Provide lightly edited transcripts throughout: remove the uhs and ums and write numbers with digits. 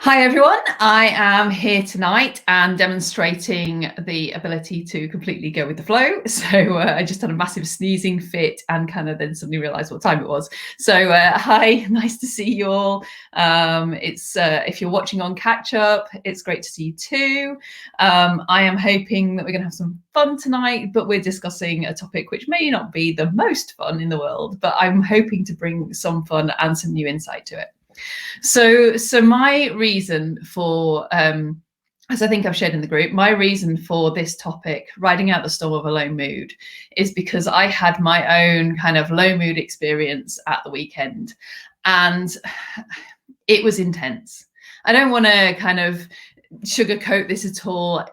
Hi everyone, I am here tonight and demonstrating the ability to completely go with the flow. So I just had a massive sneezing fit and kind of then suddenly realized what time it was. So hi, nice to see you all. If you're watching on catch up, it's great to see you too. I am hoping that we're going to have some fun tonight, but we're discussing a topic which may not be the most fun in the world, but I'm hoping to bring some fun and some new insight to it. So my reason for, as I think I've shared in the group, my reason for this topic, riding out the storm of a low mood, is because I had my own kind of low mood experience at the weekend, and it was intense. I don't want to kind of sugarcoat this at all.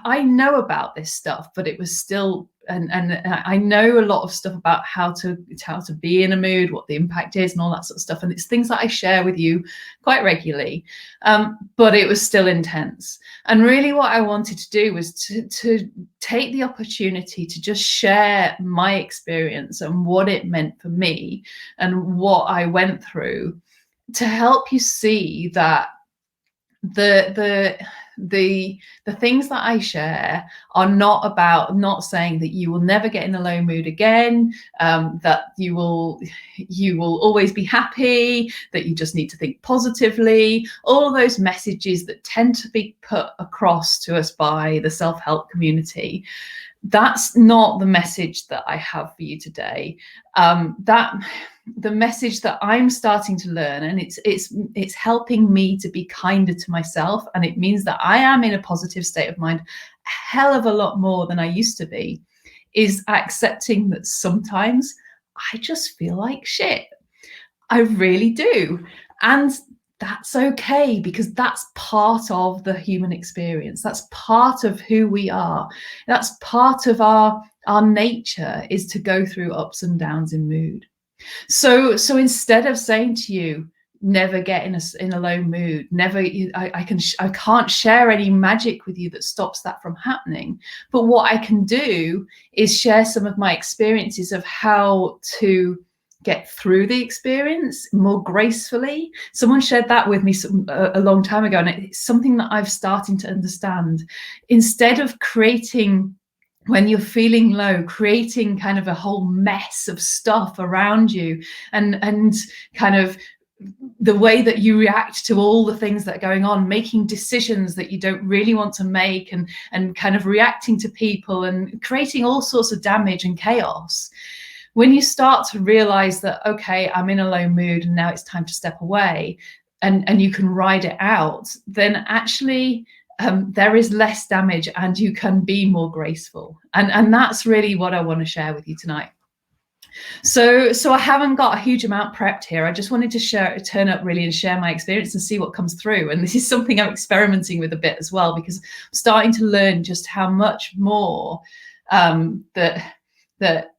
I know about this stuff, but it was still, and I know a lot of stuff about how to be in a mood, what the impact is, and all that sort of stuff. And it's things that I share with you quite regularly, but it was still intense. And really, what I wanted to do was to take the opportunity to just share my experience and what it meant for me and what I went through, to help you see that the things that I share are not saying that you will never get in a low mood again, that you will always be happy, that you just need to think positively, all those messages that tend to be put across to us by the self-help community. That's not the message that I have for you today. The message that I'm starting to learn, and it's helping me to be kinder to myself, and it means that I am in a positive state of mind a hell of a lot more than I used to be, is accepting that sometimes I just feel like shit. I really do. And that's okay, because that's part of the human experience. That's part of who we are. That's part of our nature, is to go through ups and downs in mood. So instead of saying to you, never get in a low mood, I can't share any magic with you that stops that from happening. But what I can do is share some of my experiences of how to get through the experience more gracefully. Someone shared that with me a long time ago, and it's something that I've started to understand. Instead of creating, when you're feeling low, creating kind of a whole mess of stuff around you, and kind of the way that you react to all the things that are going on, making decisions that you don't really want to make, and kind of reacting to people and creating all sorts of damage and chaos. When you start to realize that, okay, I'm in a low mood and now it's time to step away, and you can ride it out, then actually there is less damage and you can be more graceful. And that's really what I want to share with you tonight. So I haven't got a huge amount prepped here. I just wanted to turn up really and share my experience and see what comes through. And this is something I'm experimenting with a bit as well, because I'm starting to learn just how much more that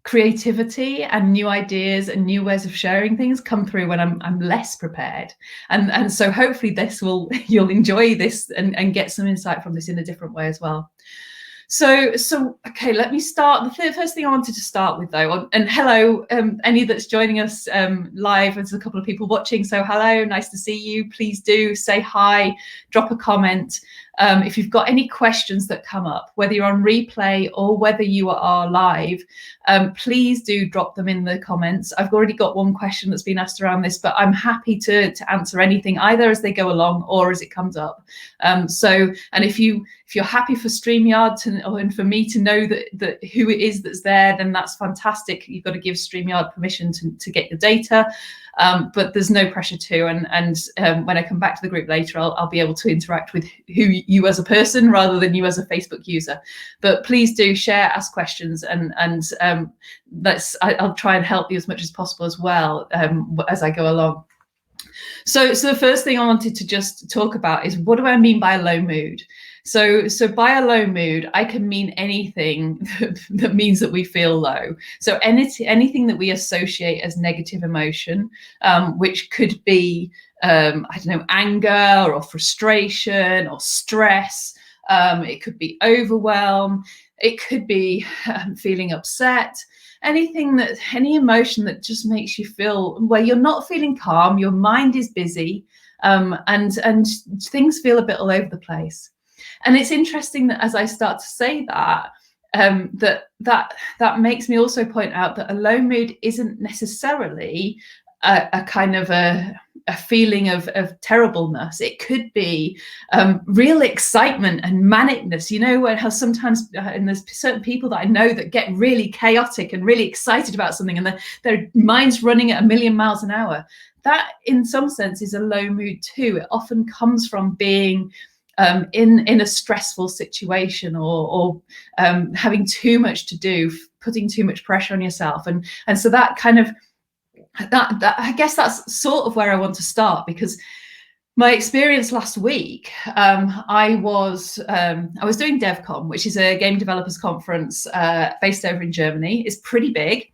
creativity and new ideas and new ways of sharing things come through when I'm less prepared. And so hopefully you'll enjoy this and get some insight from this in a different way as well. So okay, let me start. The first thing I wanted to start with, though, and hello, any that's joining us live, there's a couple of people watching, so hello, nice to see you. Please do say hi, drop a comment. If you've got any questions that come up, whether you're on replay or whether you are live, please do drop them in the comments. I've already got one question that's been asked around this, but I'm happy to answer anything, either as they go along or as it comes up. And if you're happy for StreamYard and for me to know that who it is that's there, then that's fantastic. You've got to give StreamYard permission to get your data. But there's no pressure to, and when I come back to the group later, I'll be able to interact with you as a person rather than you as a Facebook user. But please do share, ask questions, and I'll try and help you as much as possible as well as I go along. So the first thing I wanted to just talk about is, what do I mean by a low mood? So by a low mood, I can mean anything that means that we feel low. So anything that we associate as negative emotion, which could be, I don't know, anger or frustration or stress. It could be overwhelm. It could be feeling upset. any emotion that just makes you feel where you're not feeling calm, your mind is busy, and things feel a bit all over the place. And it's interesting that as I start to say that, that makes me also point out that a low mood isn't necessarily a kind of a feeling of terribleness. It could be real excitement and manicness, you know, where how sometimes and there's certain people that I know that get really chaotic and really excited about something, and their mind's running at 1,000,000 miles an hour. That in some sense is a low mood too. It often comes from being in a stressful situation, or having too much to do, putting too much pressure on yourself, and so that kind of that I guess that's sort of where I want to start, because my experience last week, I was doing DevCon, which is a game developers conference based over in Germany. It's pretty big.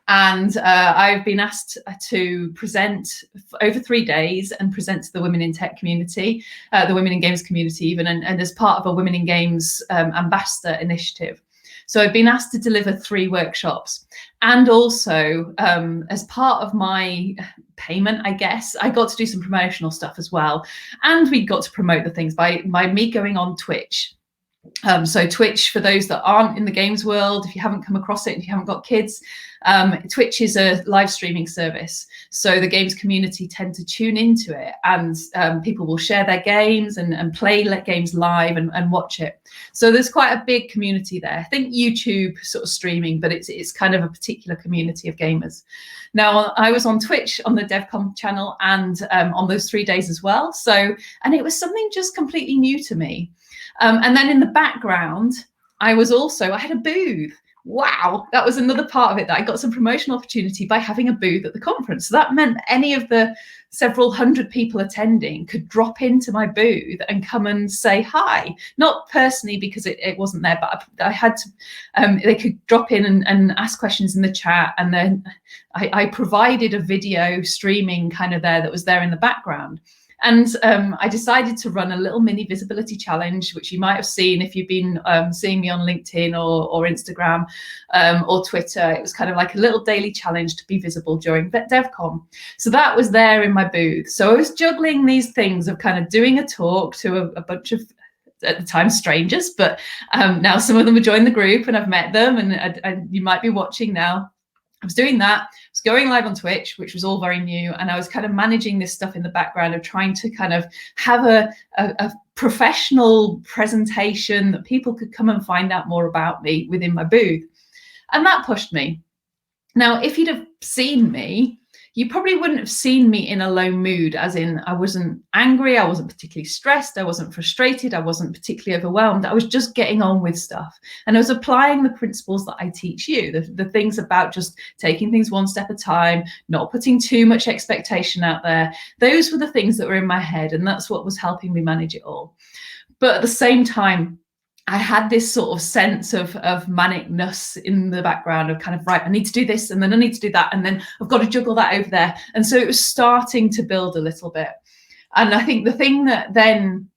And I've been asked to present over 3 days and present to the women in tech community, the women in games community even, and as part of a women in games ambassador initiative. So I've been asked to deliver 3 workshops, and also as part of my payment, I guess, I got to do some promotional stuff as well. And we got to promote the things by me going on Twitch. So Twitch, for those that aren't in the games world, if you haven't come across it, if you haven't got kids, Twitch is a live streaming service. So the games community tend to tune into it, and people will share their games and play games live and watch it. So there's quite a big community there. I think YouTube sort of streaming, but it's kind of a particular community of gamers. Now, I was on Twitch on the DevCon channel and on those 3 days as well. So, and it was something just completely new to me. And then in the background, I had a booth. Wow, that was another part of it, that I got some promotional opportunity by having a booth at the conference. So that meant any of the several hundred people attending could drop into my booth and come and say hi. Not personally, because it wasn't there, but I had to, they could drop in and ask questions in the chat. And then I provided a video streaming kind of there that was there in the background. And I decided to run a little mini visibility challenge, which you might have seen if you've been seeing me on LinkedIn or Instagram or Twitter. It was kind of like a little daily challenge to be visible during DevCon. So that was there in my booth. So I was juggling these things of kind of doing a talk to a bunch of, at the time, strangers, but now some of them have joined the group and I've met them, and you might be watching now. I was doing that. I was going live on Twitch, which was all very new. And I was kind of managing this stuff in the background of trying to kind of have a professional presentation that people could come and find out more about me within my booth. And that pushed me. Now, if you'd have seen me, you probably wouldn't have seen me in a low mood, as in I wasn't angry, I wasn't particularly stressed, I wasn't frustrated, I wasn't particularly overwhelmed. I was just getting on with stuff. And I was applying the principles that I teach you, the things about just taking things one step at a time, not putting too much expectation out there. Those were the things that were in my head, and that's what was helping me manage it all. But at the same time, I had this sort of sense of manicness in the background of kind of, right, I need to do this, and then I need to do that, and then I've got to juggle that over there. And so it was starting to build a little bit. And I think the thing that then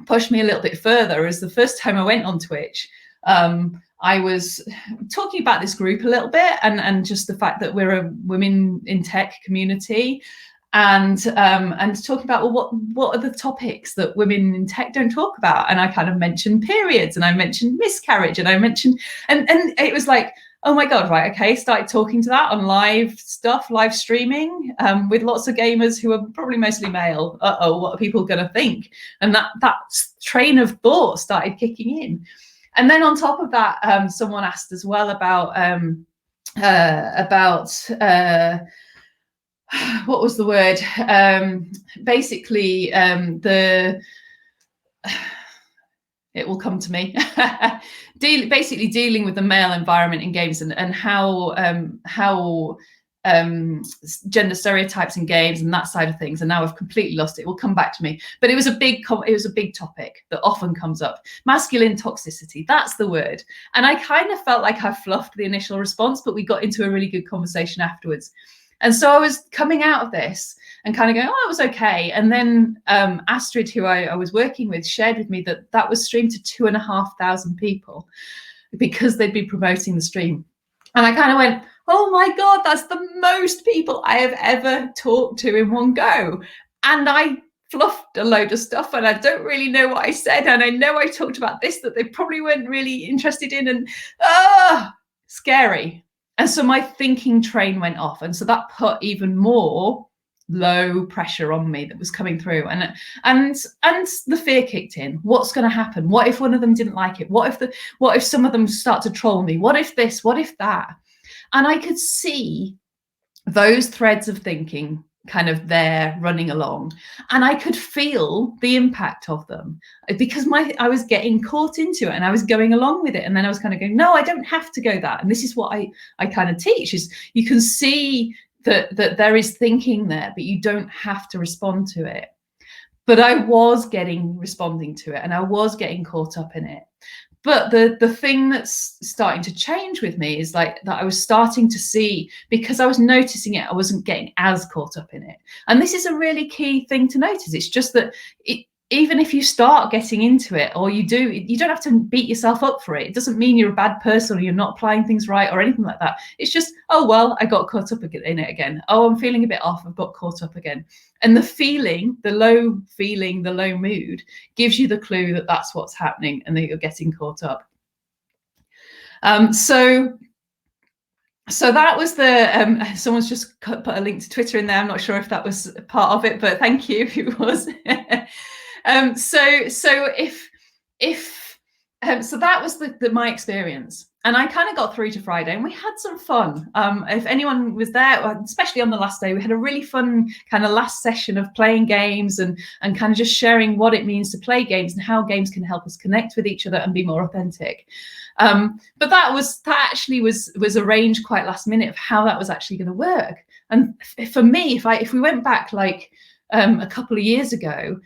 pushed me a little bit further is the first time I went on Twitch, I was talking about this group a little bit, and just the fact that we're a women in tech community. And talking about, well, what are the topics that women in tech don't talk about? And I kind of mentioned periods, and I mentioned miscarriage, and I mentioned, and it was like, oh my God, right, okay, started talking to that on live streaming with lots of gamers who are probably mostly male. What are people going to think? And that train of thought started kicking in. And then on top of that, someone asked as well about what was the word? Basically, it will come to me. Basically dealing with the male environment in games, and how gender stereotypes in games and that side of things. And now I've completely lost it. It will come back to me. But it was a big topic that often comes up. Masculine toxicity, that's the word. And I kind of felt like I fluffed the initial response, but we got into a really good conversation afterwards. And so I was coming out of this and kind of going, oh, it was okay. And then Astrid, who I was working with, shared with me that was streamed to 2,500 people because they'd been promoting the stream. And I kind of went, oh my God, that's the most people I have ever talked to in one go. And I fluffed a load of stuff and I don't really know what I said. And I know I talked about this that they probably weren't really interested in, and scary. And so my thinking train went off. And so that put even more low pressure on me that was coming through, and the fear kicked in. What's going to happen? What if one of them didn't like it? What if some of them start to troll me? What if this? What if that? And I could see those threads of thinking kind of there running along, and I could feel the impact of them, because I was getting caught into it and I was going along with it, and then I was kind of going, no, I don't have to go that. And this is what I kind of teach, is you can see that there is thinking there, but you don't have to respond to it. But I was responding to it, and I was getting caught up in it. But the thing that's starting to change with me is like that I was starting to see, because I was noticing it, I wasn't getting as caught up in it. And this is a really key thing to notice. It's just that even if you start getting into it, or you don't have to beat yourself up for it. It doesn't mean you're a bad person or you're not applying things right or anything like that. It's just, oh, well, I got caught up in it again. Oh, I'm feeling a bit off. I've got caught up again. And the low mood gives you the clue that that's what's happening and that you're getting caught up. So that was someone's just put a link to Twitter in there. I'm not sure if that was part of it, but thank you if it was. So that was my experience. And I kind of got through to Friday and we had some fun. If anyone was there, especially on the last day, we had a really fun kind of last session of playing games and kind of just sharing what it means to play games and how games can help us connect with each other and be more authentic. But that actually was arranged quite last minute of how that was actually going to work. And for me, if we went back like a couple of years ago,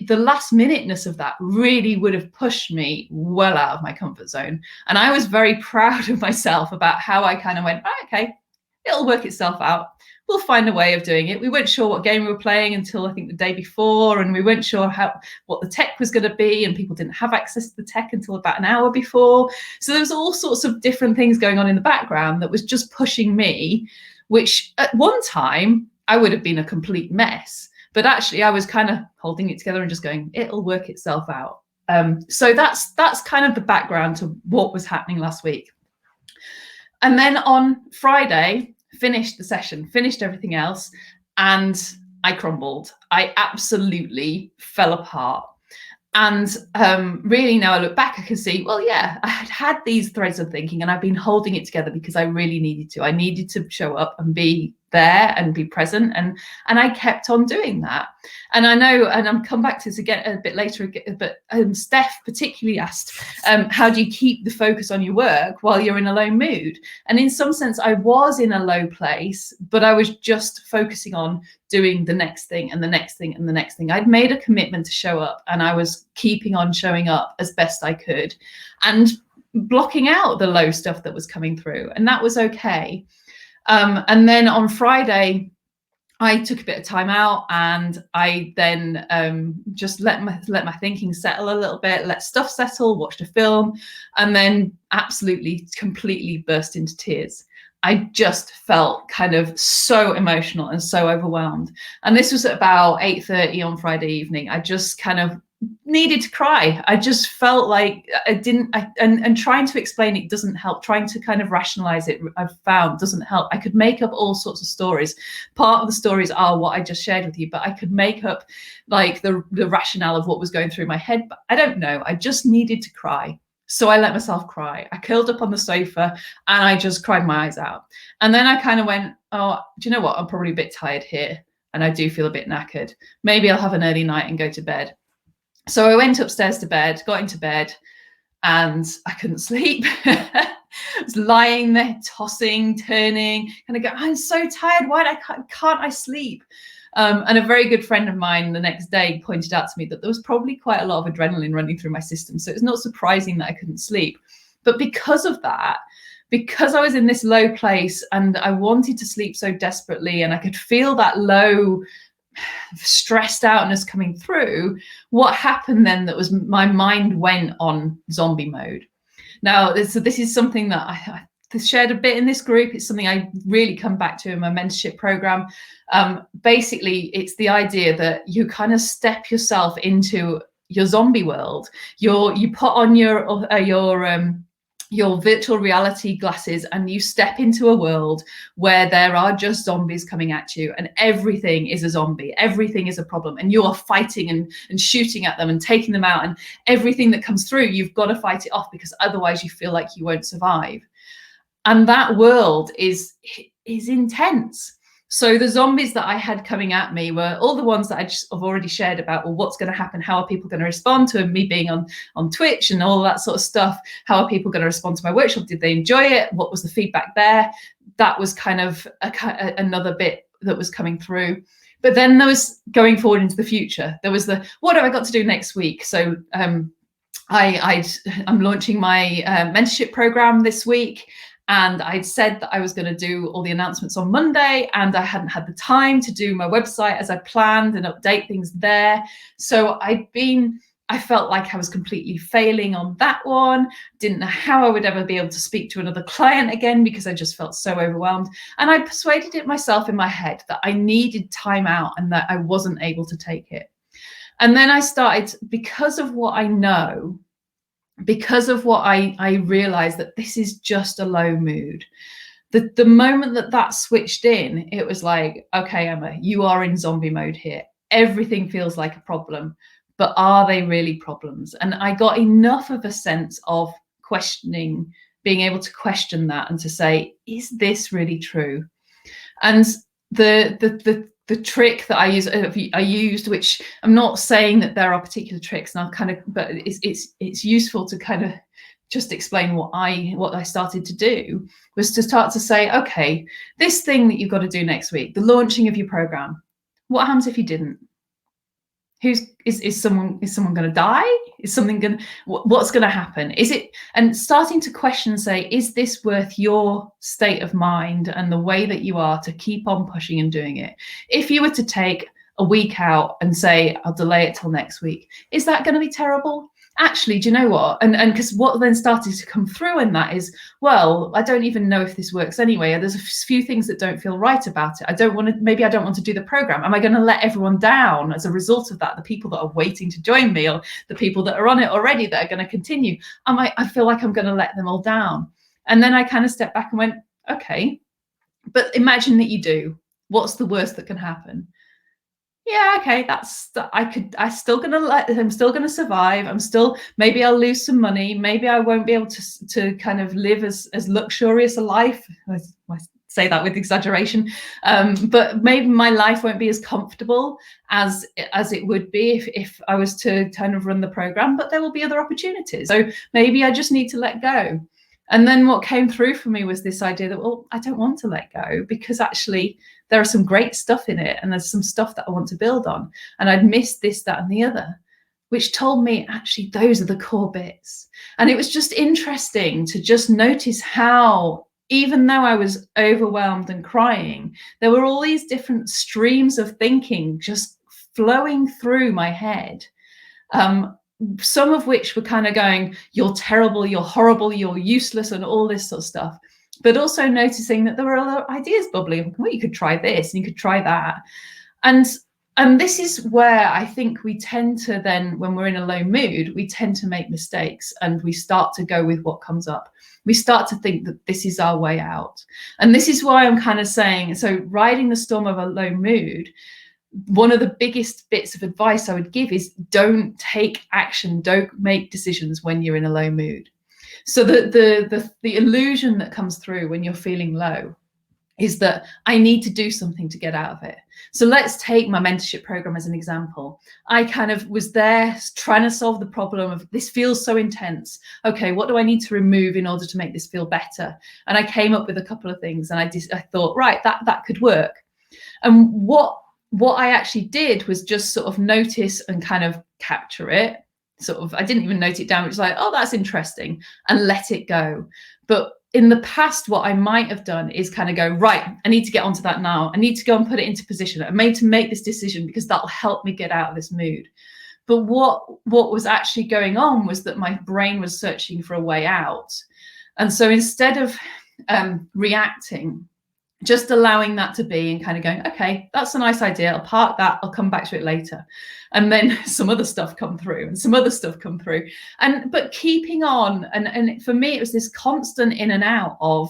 the last minuteness of that really would have pushed me well out of my comfort zone. And I was very proud of myself about how I kind of went, oh, okay, it'll work itself out. We'll find a way of doing it. We weren't sure what game we were playing until I think the day before, and we weren't sure what the tech was going to be, and people didn't have access to the tech until about an hour before. So there was all sorts of different things going on in the background that was just pushing me, which at one time I would have been a complete mess. But actually, I was kind of holding it together and just going, it'll work itself out. So that's kind of the background to what was happening last week. And then on Friday, finished the session, finished everything else, and I crumbled. I absolutely fell apart. And really, now I look back, I can see, well, yeah, I had these threads of thinking and I've been holding it together because I really needed to. I needed to show up and be there and be present, and I kept on doing that. And I know, and I'm come back to this again a bit later, but Steph particularly asked, how do you keep the focus on your work while you're in a low mood? And in some sense I was in a low place, but I was just focusing on doing the next thing and the next thing and the next thing. I'd made a commitment to show up, and I was keeping on showing up as best I could and blocking out the low stuff that was coming through, and that was okay. And then on Friday, I took a bit of time out, and I then just let my thinking settle a little bit, let stuff settle, watched a film, and then absolutely completely burst into tears. I just felt kind of so emotional and so overwhelmed. And this was at about 8:30 on Friday evening. I just kind of needed to cry. I just felt like and trying to explain it doesn't help. Trying to kind of rationalize it, I've found, doesn't help. I could make up all sorts of stories. Part of the stories are what I just shared with you, but I could make up like the rationale of what was going through my head, but I don't know. I just needed to cry. So I let myself cry. I curled up on the sofa and I just cried my eyes out. And then I kind of went, oh, do you know what? I'm probably a bit tired here and I do feel a bit knackered. Maybe I'll have an early night and go to bed. So I went upstairs to bed, got into bed, and I couldn't sleep. I was lying there, tossing, turning, and I go, I'm so tired. Why can't I sleep? And a very good friend of mine the next day pointed out to me that there was probably quite a lot of adrenaline running through my system. So it's not surprising that I couldn't sleep. But because of that, because I was in this low place and I wanted to sleep so desperately, and I could feel that low stressed outness coming through, what happened then that was my mind went on zombie mode. Now, so this is something that I shared a bit in this group. It's something I really come back to in my mentorship program. Basically, it's the idea that you kind of step yourself into your zombie world. You put on your virtual reality glasses and you step into a world where there are just zombies coming at you, and everything is a zombie, everything is a problem, and you are fighting and shooting at them and taking them out, and everything that comes through, you've got to fight it off, because otherwise you feel like you won't survive. And that world is intense. So the zombies that I had coming at me were all the ones that I've already shared about. Well, what's going to happen? How are people going to respond to me being on Twitch and all that sort of stuff? How are people going to respond to my workshop? Did they enjoy it? What was the feedback there? That was kind of another bit that was coming through. But then there was going forward into the future. There was what have I got to do next week? So I'm launching my mentorship program this week. And I'd said that I was going to do all the announcements on Monday, and I hadn't had the time to do my website as I planned and update things there. So I felt like I was completely failing on that one. Didn't know how I would ever be able to speak to another client again, because I just felt so overwhelmed. And I persuaded it myself in my head that I needed time out and that I wasn't able to take it. And then I started, because of what I know, because of what I realized that this is just a low mood. The moment that switched in, it was like, okay, Emma, you are in zombie mode here. Everything feels like a problem, but are they really problems? And I got enough of a sense of questioning, being able to question that and to say, is this really true? And the trick that I used, which I'm not saying that there are particular tricks, and but it's useful to kind of just explain what I started to do, was to start to say, okay, this thing that you've got to do next week, the launching of your program, what happens if you didn't? Is someone going to die? Is something going? What's going to happen? Is it? And starting to question and say, is this worth your state of mind and the way that you are to keep on pushing and doing it? If you were to take a week out and say, I'll delay it till next week, is that going to be terrible? Actually, do you know what? And because what then started to come through in that is, well, I don't even know if this works anyway. There's a few things that don't feel right about it. Maybe I don't want to do the program. Am I going to let everyone down as a result of that? The people that are waiting to join me, or the people that are on it already that are going to continue, I feel like I'm going to let them all down. And then I kind of stepped back and went, okay, but imagine that you do. What's the worst that can happen? Yeah, okay, I'm still gonna survive. Maybe I'll lose some money. Maybe I won't be able to kind of live as luxurious a life. I say that with exaggeration, but maybe my life won't be as comfortable as it would be if I was to kind of run the program, but there will be other opportunities. So maybe I just need to let go. And then what came through for me was this idea that, well, I don't want to let go, because actually there are some great stuff in it, and there's some stuff that I want to build on. And I'd missed this, that, and the other, which told me actually those are the core bits. And it was just interesting to just notice how, even though I was overwhelmed and crying, there were all these different streams of thinking just flowing through my head. Some of which were kind of going, you're terrible, you're horrible, you're useless, and all this sort of stuff. But also noticing that there were other ideas bubbling. Well, you could try this and you could try that. And this is where I think we tend to then, when we're in a low mood, we tend to make mistakes, and we start to go with what comes up. We start to think that this is our way out. And this is why I'm kind of saying, so riding the storm of a low mood, one of the biggest bits of advice I would give is don't take action, don't make decisions when you're in a low mood. So the illusion that comes through when you're feeling low is that I need to do something to get out of it. So let's take my mentorship program as an example. I kind of was there trying to solve the problem of this feels so intense. Okay, what do I need to remove in order to make this feel better? And I came up with a couple of things, and I thought, right, that could work. And what I actually did was just sort of notice and kind of capture it. I didn't even note it down. It was like, oh, that's interesting, and let it go. But in the past, what I might have done is kind of go, right, I need to get onto that now. I need to go and put it into position. I made to make this decision because that'll help me get out of this mood. But what was actually going on was that my brain was searching for a way out. And so instead of reacting, just allowing that to be and kind of going, okay, that's a nice idea. I'll park that. I'll come back to it later. And then some other stuff come through and some other stuff come through. But keeping on. And for me, it was this constant in and out of,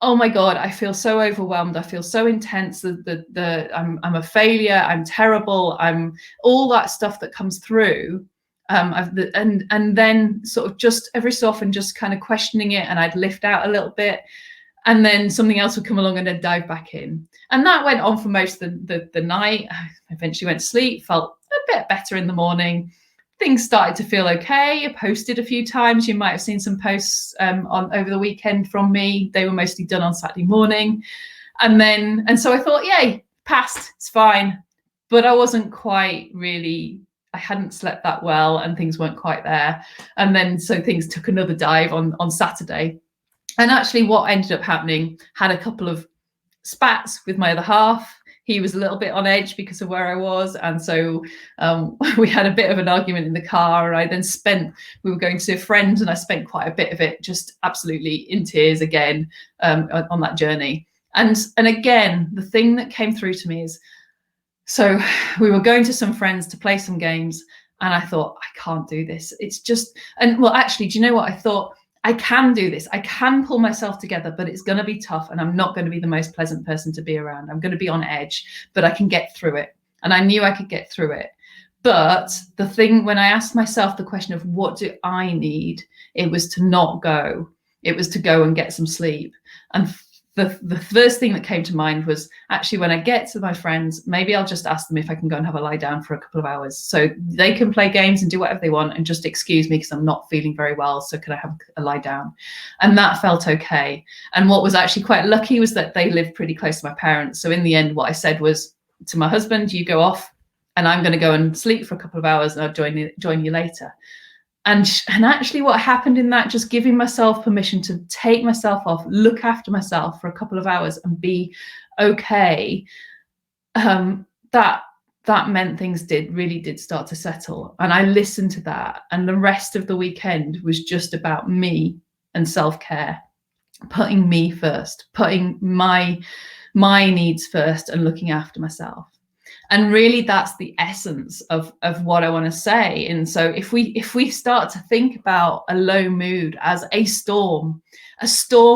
oh my God, I feel so overwhelmed. I feel so intense. I'm a failure. I'm terrible. I'm all that stuff that comes through. And then sort of just every so often just kind of questioning it, and I'd lift out a little bit, and then something else would come along and I'd dive back in. And that went on for most of the night. I eventually went to sleep, felt a bit better in the morning. Things started to feel okay. I posted a few times. You might have seen some posts on over the weekend from me. They were mostly done on Saturday morning. And so I thought, yay, passed, it's fine. But I wasn't quite really, I hadn't slept that well and things weren't quite there. And then so things took another dive on Saturday. And actually what ended up happening, had a couple of spats with my other half. He was a little bit on edge because of where I was. And so we had a bit of an argument in the car. And I then we were going to see a friend, and I spent quite a bit of it just absolutely in tears again on that journey. And again, the thing that came through to me is, so we were going to some friends to play some games, and I thought, I can't do this. It's just, and well, actually, do you know what? I thought, I can do this. I can pull myself together, but it's going to be tough, and I'm not going to be the most pleasant person to be around. I'm going to be on edge, but I can get through it. And I knew I could get through it. But the thing, when I asked myself the question of what do I need, it was to not go. It was to go and get some sleep. And the first thing that came to mind was, actually, when I get to my friends, maybe I'll just ask them if I can go and have a lie down for a couple of hours so they can play games and do whatever they want and just excuse me because I'm not feeling very well. So can I have a lie down? And that felt okay. And what was actually quite lucky was that they lived pretty close to my parents. So in the end, what I said was to my husband, you go off and I'm going to go and sleep for a couple of hours and I'll join you later. And actually what happened in that, just giving myself permission to take myself off, look after myself for a couple of hours and be okay, that meant things really did start to settle. And I listened to that. And the rest of the weekend was just about me and self-care, putting me first, putting my needs first and looking after myself. And really, that's the essence of what I want to say. And so if we start to think about a low mood as a storm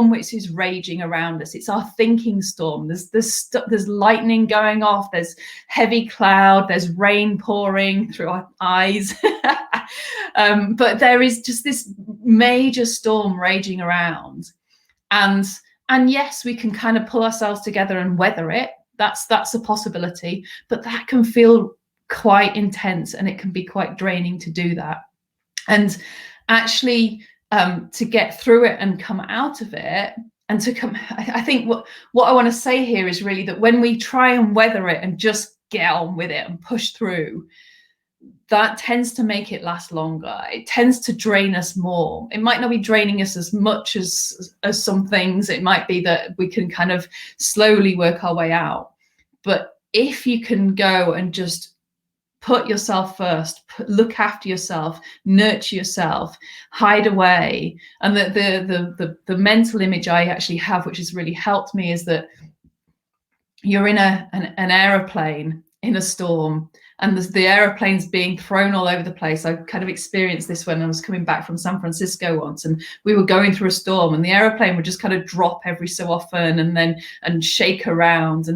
which is raging around us, it's our thinking storm. There's lightning going off, there's heavy cloud, there's rain pouring through our eyes. But there is just this major storm raging around. And yes, we can kind of pull ourselves together and weather it. That's a possibility, but that can feel quite intense and it can be quite draining to do that. And actually to get through it and come out of it and to come, I think what I want to say here is really that when we try and weather it and just get on with it and push through, that tends to make it last longer. It tends to drain us more. It might not be draining us as much as some things. It might be that we can kind of slowly work our way out. But if you can go and just put yourself first, look after yourself, nurture yourself, hide away. And the mental image I actually have, which has really helped me, is that you're in an aeroplane in a storm, and the aeroplane's being thrown all over the place. I kind of experienced this when I was coming back from San Francisco once, and we were going through a storm, and the aeroplane would just kind of drop every so often and shake around.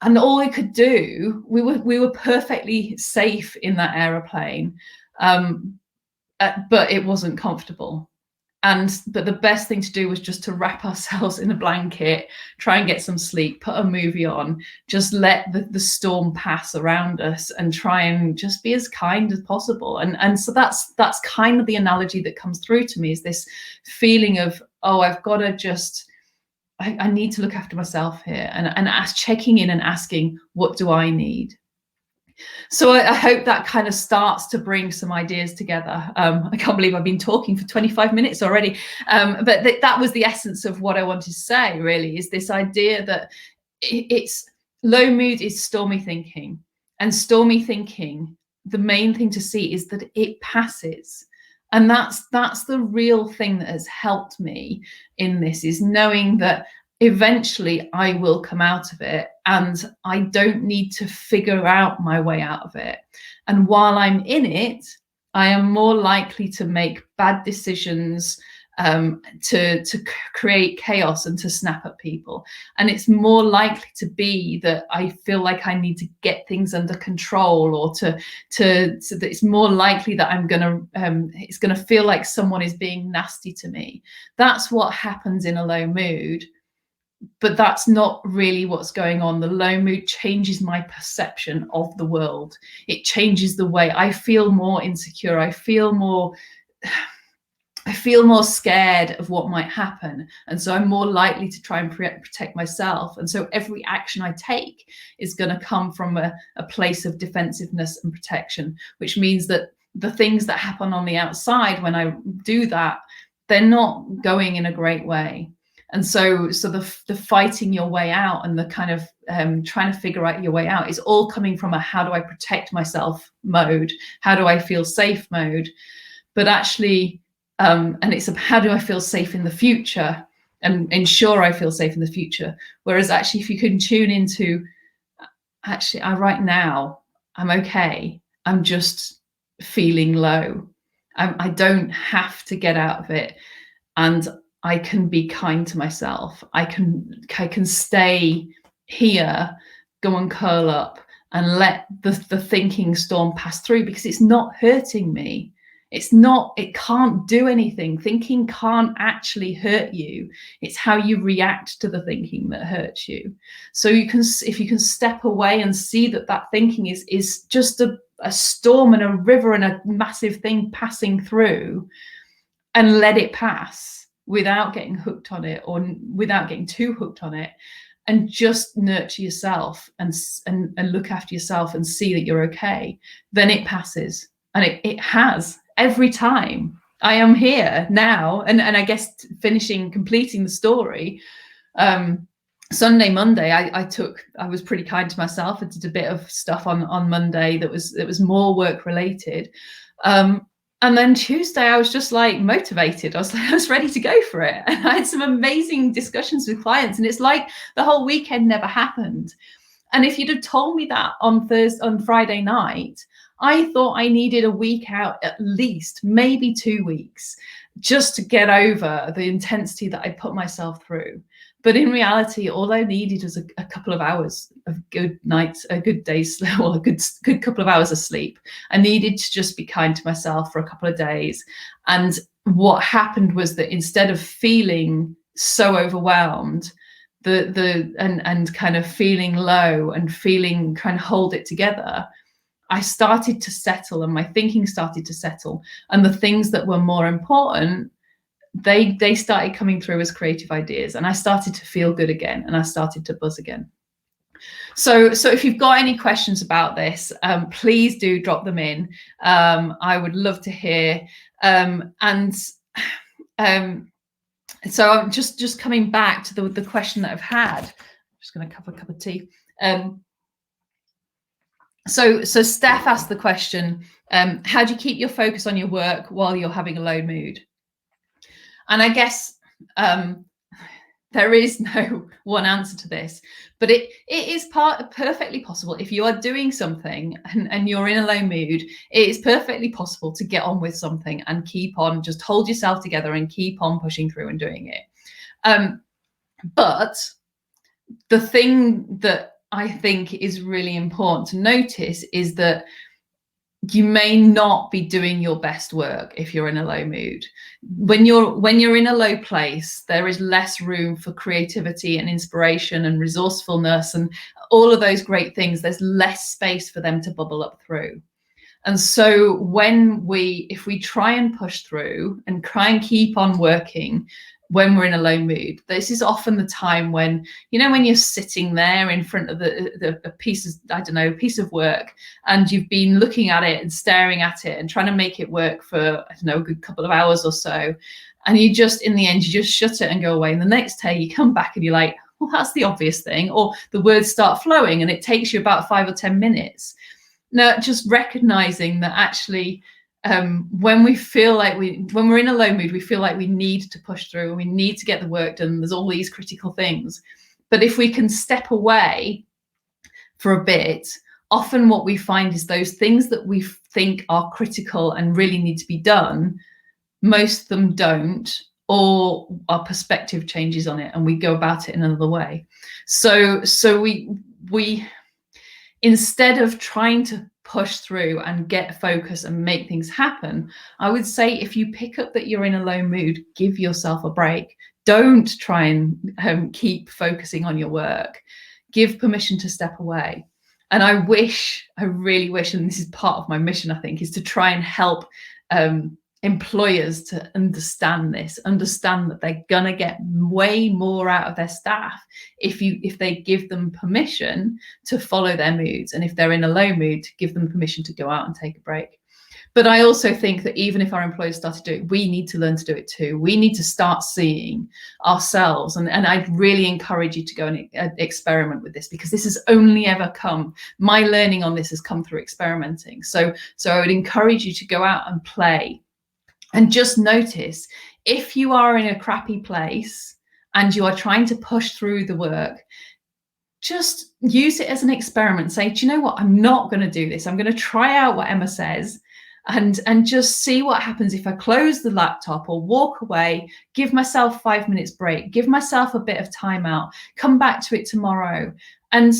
And all I could do, we were perfectly safe in that aeroplane, but it wasn't comfortable. But the best thing to do was just to wrap ourselves in a blanket, try and get some sleep, put a movie on, just let the storm pass around us and try and just be as kind as possible. And so that's kind of the analogy that comes through to me, is this feeling of, oh, I've got to just, I need to look after myself here, and checking in and asking, what do I need? So I hope that kind of starts to bring some ideas together. I can't believe I've been talking for 25 minutes already. But that was the essence of what I wanted to say, really, is this idea that it's low mood is stormy thinking. And stormy thinking, the main thing to see is that it passes. And that's the real thing that has helped me in this, is knowing that eventually I will come out of it, and I don't need to figure out my way out of it. And while I'm in it, I am more likely to make bad decisions, to create chaos and to snap at people. And it's more likely to be that I feel like I need to get things under control, or so that it's more likely that it's gonna feel like someone is being nasty to me. That's what happens in a low mood. But that's not really what's going on. The low mood changes my perception of the world. It changes the way I feel more insecure. I feel more scared of what might happen. And so I'm more likely to try and protect myself. And so every action I take is going to come from a place of defensiveness and protection, which means that the things that happen on the outside when I do that, they're not going in a great way. And so the fighting your way out, and the kind of trying to figure out your way out, is all coming from a how do I protect myself mode, how do I feel safe mode. But actually, and it's a how do I feel safe in the future and ensure I feel safe in the future. Whereas actually, if you can tune into, actually, right now, I'm okay. I'm just feeling low. I don't have to get out of it. And I can be kind to myself. I can stay here, go and curl up, and let the thinking storm pass through, because it's not hurting me. It can't do anything. Thinking can't actually hurt you. It's how you react to the thinking that hurts you. So if you can step away and see that thinking is just a storm and a river and a massive thing passing through, and let it pass without getting hooked on it, or without getting too hooked on it, and just nurture yourself and look after yourself and see that you're okay, then it passes. And it has every time. I am here now, and I guess completing the story. Sunday, Monday, I was pretty kind to myself. I did a bit of stuff on Monday that was more work related. And then Tuesday, I was just like motivated. I was ready to go for it. And I had some amazing discussions with clients, and it's like the whole weekend never happened. And if you'd have told me that on Friday night, I thought I needed a week out, at least, maybe 2 weeks, just to get over the intensity that I put myself through. But in reality, all I needed was a couple of hours of good nights, a good day's, well, a good couple of hours of sleep. I needed to just be kind to myself for a couple of days. And what happened was that instead of feeling so overwhelmed, and kind of feeling low and feeling trying to hold it together, I started to settle, and my thinking started to settle. And the things that were more important, they started coming through as creative ideas, and I started to feel good again, and I started to buzz again. So if you've got any questions about this, please do drop them in. I would love to hear. So I'm just coming back to the question that I've had. I'm just going to have a cup of tea. So Steph asked the question, how do you keep your focus on your work while you're having a low mood? And I guess there is no one answer to this, but it is perfectly possible. If you are doing something and you're in a low mood, it is perfectly possible to get on with something and keep on, just hold yourself together and keep on pushing through and doing it. But the thing that I think is really important to notice is that you may not be doing your best work if you're in a low mood. When you're in a low place, there is less room for creativity and inspiration and resourcefulness and all of those great things. There's less space for them to bubble up through. And so if we try and push through and try and keep on working when we're in a low mood, this is often the time when, when you're sitting there in front of a piece of work, and you've been looking at it and staring at it and trying to make it work for, a good couple of hours or so. And in the end, you just shut it and go away. And the next day you come back and you're like, well, that's the obvious thing. Or the words start flowing and it takes you about 5 or 10 minutes. Now, just recognizing that actually, when we feel like when we're in a low mood, we feel like we need to push through and we need to get the work done. There's all these critical things. But if we can step away for a bit, often what we find is those things that we think are critical and really need to be done, most of them don't, or our perspective changes on it and we go about it in another way. So we instead of trying to push through and get focus and make things happen, I would say if you pick up that you're in a low mood, give yourself a break. Don't try and keep focusing on your work. Give permission to step away. And I really wish, and this is part of my mission, I think, is to try and help employers to understand this, understand that they're gonna get way more out of their staff if they give them permission to follow their moods, and if they're in a low mood, to give them permission to go out and take a break. But I also think that even if our employers start to do it, we need to learn to do it too. We need to start seeing ourselves, and I'd really encourage you to go and experiment with this, because this has only ever come, my learning on this has come through experimenting. So I would encourage you to go out and play. And just notice, if you are in a crappy place and you are trying to push through the work, just use it as an experiment. Say, do you know what? I'm not going to do this. I'm going to try out what Emma says and just see what happens if I close the laptop or walk away, give myself 5 minutes break, give myself a bit of time out, come back to it tomorrow. And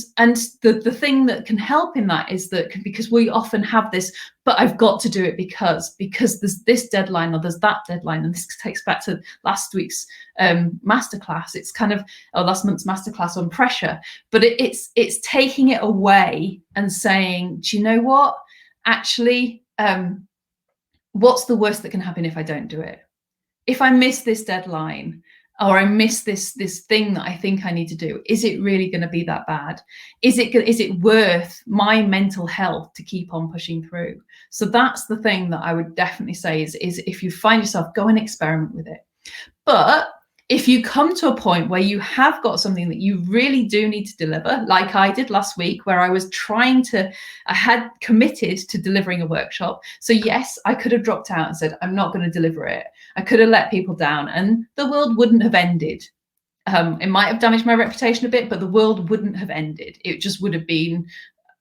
the thing that can help in that is that, because we often have this, but I've got to do it because there's this deadline or there's that deadline. And this takes back to last week's masterclass. It's kind of, or last month's masterclass on pressure, but it's taking it away and saying, do you know what? Actually, what's the worst that can happen if I don't do it? If I miss this deadline, or I miss this thing that I think I need to do, is it really going to be that bad? Is it worth my mental health to keep on pushing through? So that's the thing that I would definitely say is if you find yourself, go and experiment with it. But if you come to a point where you have got something that you really do need to deliver, like I did last week, where I had committed to delivering a workshop. So yes, I could have dropped out and said, I'm not going to deliver it. I could have let people down and the world wouldn't have ended. It might have damaged my reputation a bit, but the world wouldn't have ended. It just would have been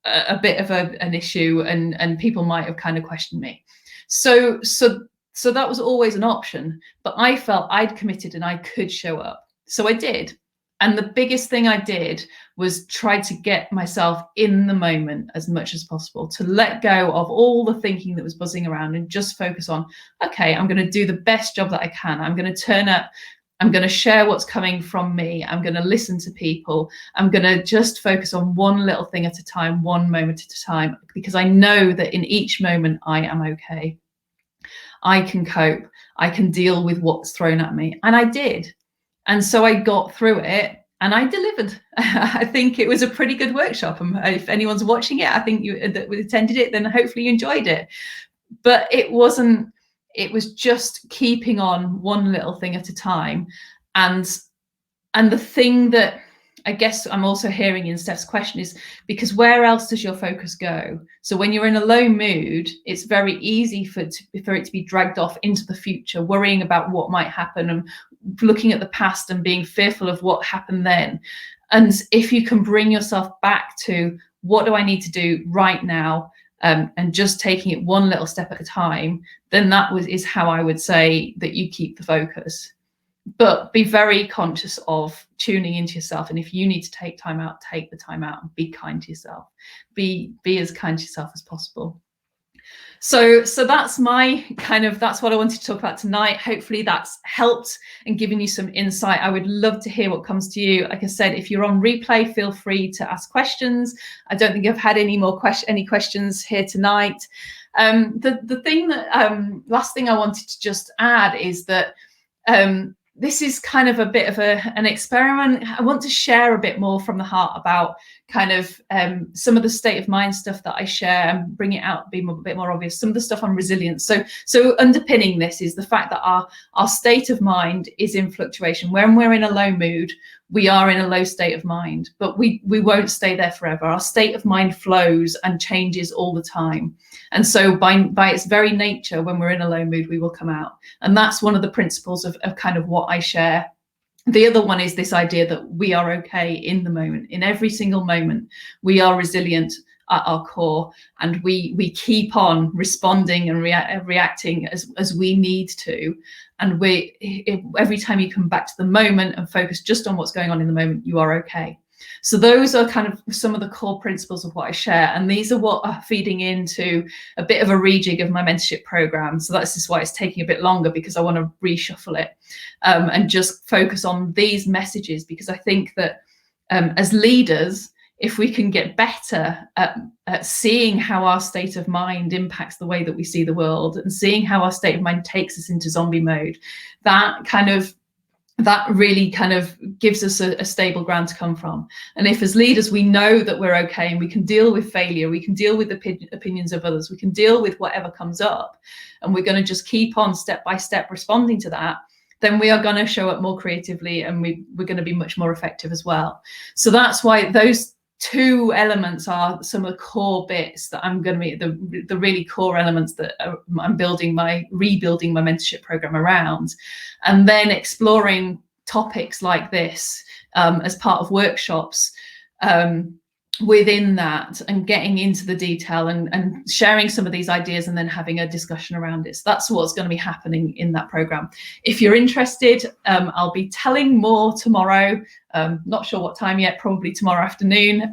a bit of an issue, and people might have kind of questioned me. So that was always an option, but I felt I'd committed and I could show up. So I did. And the biggest thing I did was try to get myself in the moment as much as possible, to let go of all the thinking that was buzzing around and just focus on, okay, I'm going to do the best job that I can. I'm going to turn up. I'm going to share what's coming from me. I'm going to listen to people. I'm going to just focus on one little thing at a time, one moment at a time, because I know that in each moment I am okay. I can cope, I can deal with what's thrown at me. And I did. And so I got through it and I delivered. I think it was a pretty good workshop. And if anyone's watching it, I think that attended it, then hopefully you enjoyed it. But it was just keeping on one little thing at a time. And the thing that I guess I'm also hearing in Steph's question is, because where else does your focus go? So when you're in a low mood, it's very easy for it to be dragged off into the future, worrying about what might happen and looking at the past and being fearful of what happened then. And if you can bring yourself back to, what do I need to do right now? And just taking it one little step at a time, then is how I would say that you keep the focus. But be very conscious of tuning into yourself. And if you need to take time out, take the time out and be kind to yourself. Be as kind to yourself as possible. So that's that's what I wanted to talk about tonight. Hopefully that's helped and given you some insight. I would love to hear what comes to you. Like I said, if you're on replay, feel free to ask questions. I don't think I've had any questions here tonight. The thing that last thing I wanted to just add is that this is kind of a bit of an experiment. I want to share a bit more from the heart about kind of some of the state of mind stuff that I share and bring it out, be a bit more obvious. Some of the stuff on resilience. So underpinning this is the fact that our state of mind is in fluctuation. When we're in a low mood, we are in a low state of mind, but we won't stay there forever. Our state of mind flows and changes all the time. And so by its very nature, when we're in a low mood, we will come out. And that's one of the principles of kind of what I share. The other one is this idea that we are okay in the moment. In every single moment, we are resilient at our core, and we keep on responding and reacting as we need to. And every time you come back to the moment and focus just on what's going on in the moment, you are okay. So those are kind of some of the core principles of what I share. And these are what are feeding into a bit of a rejig of my mentorship program. So that's just why it's taking a bit longer, because I want to reshuffle it and just focus on these messages, because I think that as leaders, if we can get better at seeing how our state of mind impacts the way that we see the world, and seeing how our state of mind takes us into zombie mode, that really kind of gives us a stable ground to come from. And if as leaders we know that we're okay and we can deal with failure, we can deal with the opinions of others, we can deal with whatever comes up, and we're going to just keep on step by step responding to that, then we are going to show up more creatively, and we're going to be much more effective as well. So that's why those two elements are some of the core bits that I'm going to be the really core elements that I'm rebuilding my mentorship program around, and then exploring topics like this as part of workshops within that, and getting into the detail and sharing some of these ideas, and then having a discussion around it. So that's what's going to be happening in that program. If you're interested, I'll be telling more tomorrow. Not sure what time yet, probably tomorrow afternoon.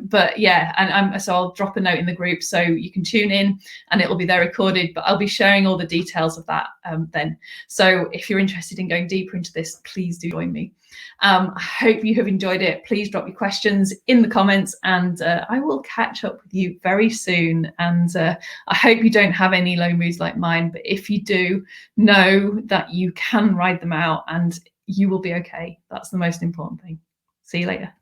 But yeah, and so I'll drop a note in the group so you can tune in, and it'll be there recorded, but I'll be sharing all the details of that then. So if you're interested in going deeper into this, please do join me. I hope you have enjoyed it. Please drop your questions in the comments, and I will catch up with you very soon. And I hope you don't have any low moods like mine, but if you do, know that you can ride them out and you will be okay. That's the most important thing. See you later.